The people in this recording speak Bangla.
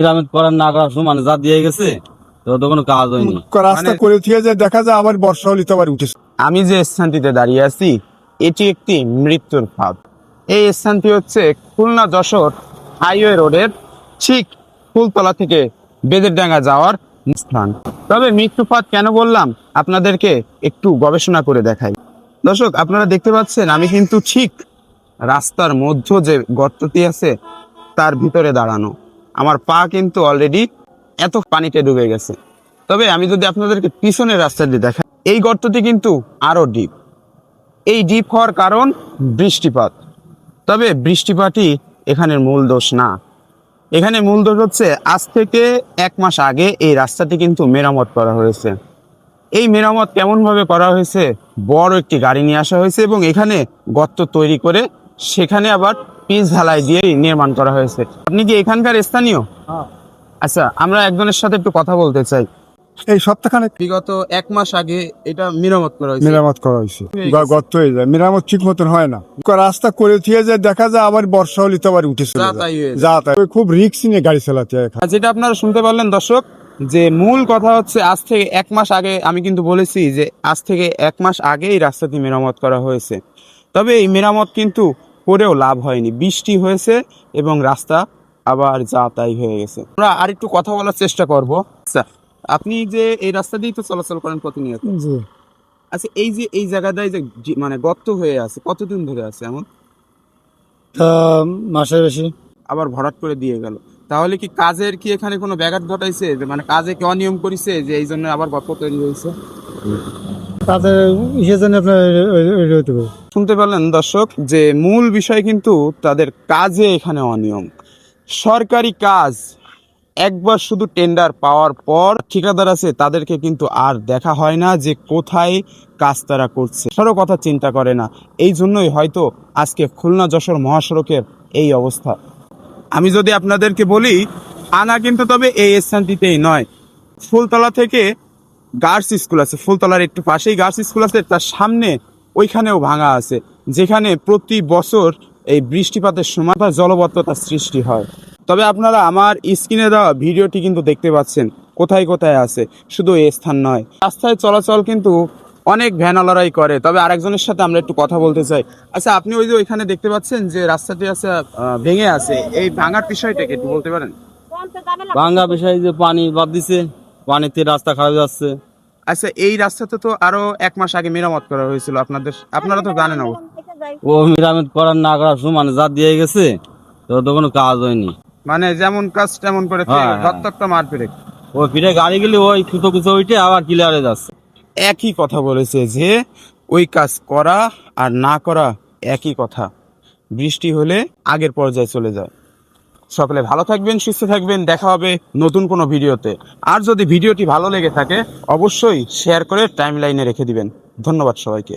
পিরামিড করার না করার সমান যা দিয়ে গেছে তো কোনো কাজ হয়নি। রাস্তা করে দিয়ে যায়, দেখা যায় আবার বর্ষা হলে তো আবার উঠেছে। আমি যে স্থানটিতে দাঁড়িয়ে আছি এটি একটি মৃত্যুর ফাঁদ। এই স্থানটি হচ্ছে খুলনা যশোর হাইওয়ে রোডের ঠিক ফুলতলা থেকে বেদেরডাঙ্গা যাওয়ার স্থান। তবে মৃত্যু ফাঁদ কেন বললাম আপনাদেরকে একটু গবেষণা করে দেখাই। দর্শক, আপনারা দেখতে পাচ্ছেন আমি কিন্তু ঠিক রাস্তার মধ্য যে গর্তটি আছে তার ভিতরে দাঁড়ানো। আমার পা কিন্তু অলরেডি এত পানিতে ডুবে গেছে। তবে আমি যদি আপনাদেরকে পিছনের রাস্তাটি দেখাই, এই গর্তটি কিন্তু আরো ডিপ। এই ডিপ হওয়ার কারণ বৃষ্টিপাত। তবে বৃষ্টিপাতই এখানের মূল দোষ না। এখানে মূল দোষ হচ্ছে আজ থেকে 1 মাস আগে এই রাস্তাটি কিন্তু মেরামত করা হয়েছে। এই মেরামত কেমন ভাবে করা হয়েছে, বড় একটি গাড়ি নিয়ে আসা হয়েছে এবং এখানে গর্ত তৈরি করে সেখানে আবার পিচ ঢালাই দিয়ে নির্মাণ করা হয়েছে। আপনি কি এখানকার স্থানীয়? আচ্ছা, আমরা একজনের সাথে একটু কথা বলতে চাই। এই সপ্তাহখানেক বিগত 1 মাস আগে এটা মেরামত করা হয়েছে। মেরামত করা হয়েছে, গর্ত হয়ে যায়, মেরামত ঠিক মতন হয় না। রাস্তা করে দিয়ে যায়, দেখা যায় আবার বর্ষা হলে তো আবার উঠেছে। যা তাই হয়ে যায়। যা তাই, খুব রিস্ক নিয়ে গাড়ি চালাতে হয়। আর যেটা আপনারা শুনতে পারলেন দর্শক, যে মূল কথা হচ্ছে আজ থেকে 1 মাস আগে আমি কিন্তু বলেছি যে আজ থেকে 1 মাস আগে এই রাস্তাটি মেরামত করা হয়েছে। তবে এই মেরামত কিন্তু করেও লাভ হয়নি, বৃষ্টি হয়েছে এবং রাস্তা আবার যা তাই হয়ে গেছে। আমরা আর একটু কথা বলার চেষ্টা করব। আচ্ছা, আপনি যে এই রাস্তা দিয়ে তো চলাচল করেন প্রতিনিয়ত। আচ্ছা, এই যে এই জায়গাটায় যে মানে গর্ত হয়ে আছে, কতদিন ধরে আছে এমন? মাসের বেশি। আবার ভরাট করে দিয়ে গেল। তাহলে কি কাজের কি এখানে কোনো ব্যাঘাত ঘটাইছে, যে মানে কাজে কি অনিয়ম করেছে যে এই জন্য আবার গর্ত তৈরি হয়েছে? তাদের ইসের জন্য আপনার হতে পারে। শুনতে পারলেন দর্শক, যে মূল বিষয় কিন্তু তাদের কাজে এখানে অনিয়ম। সরকারি কাজ একবার শুধু টেন্ডার পাওয়ার পর ঠিকাদার আছে তাদেরকে কিন্তু আর দেখা হয় না যে কোথায় কাজ তারা করছে, সরো কথা চিন্তা করে না। এই জন্যই হয়তো আজকে খুলনা যশোর মহাসড়কের এই অবস্থা। আমি যদি আপনাদেরকে বলি, আনা কিন্তু তবে এই স্থানটিতেই নয়, ফুলতলা থেকে গার্লস স্কুল আছে, ফুলতলার একটু পাশেই গার্লস স্কুল আছে, তার সামনে ওইখানেও ভাঙা আছে, যেখানে প্রতি বছর এই বৃষ্টিপাতের সময় জলবদ্ধতার সৃষ্টি হয়। তবে আপনারা আমার স্ক্রিনে দেওয়া ভিডিওটি কিন্তু দেখতে পাচ্ছেন কোথায় কোথায় আছে, শুধু এই স্থান নয়, রাস্তায় চলাচল কিন্তু অনেক ভ্যানওয়ালারাই করে। তবে আরেকজনের সাথে আমরা একটু কথা বলতে চাই। আচ্ছা, আপনি ওই যে ওইখানে দেখতে পাচ্ছেন যে রাস্তাটি আছে ভেঙে আছে, এই ভাঙার বিষয়টাকে একটু বলতে পারেন? ভাঙ্গা বিষয় যে পানি বাদ দিছে, পানিতে রাস্তা খারাপ যাচ্ছে। আচ্ছা, এই রাস্তাতে তো আরো 1 মাস আগে মেরামত করা হয়েছিল আপনারা তো জানেন অবশ্য। ও পিরামিড করার না করার সমান যা দিয়ে গেছে তো কোনো কাজ হয়নি। মানে যেমন কাজ তেমন করে হ্যাঁ। দত্তকটা মার পেরে ও পিঠে গাড়ি গেলে ওই খুঁতো খুঁতো উঠে আবার ক্লিয়ারে যাচ্ছে। একই কথা বলেছে যে ওই কাজ করা আর না করা একই কথা, বৃষ্টি হলে আগের পর্যায়ে চলে যায়। সকলে ভালো থাকবেন, সুস্থ থাকবেন, দেখা হবে নতুন কোনো ভিডিওতে। আর যদি ভিডিওটি ভালো লেগে থাকে অবশ্যই শেয়ার করে টাইমলাইনে রেখে দিবেন। ধন্যবাদ সবাইকে।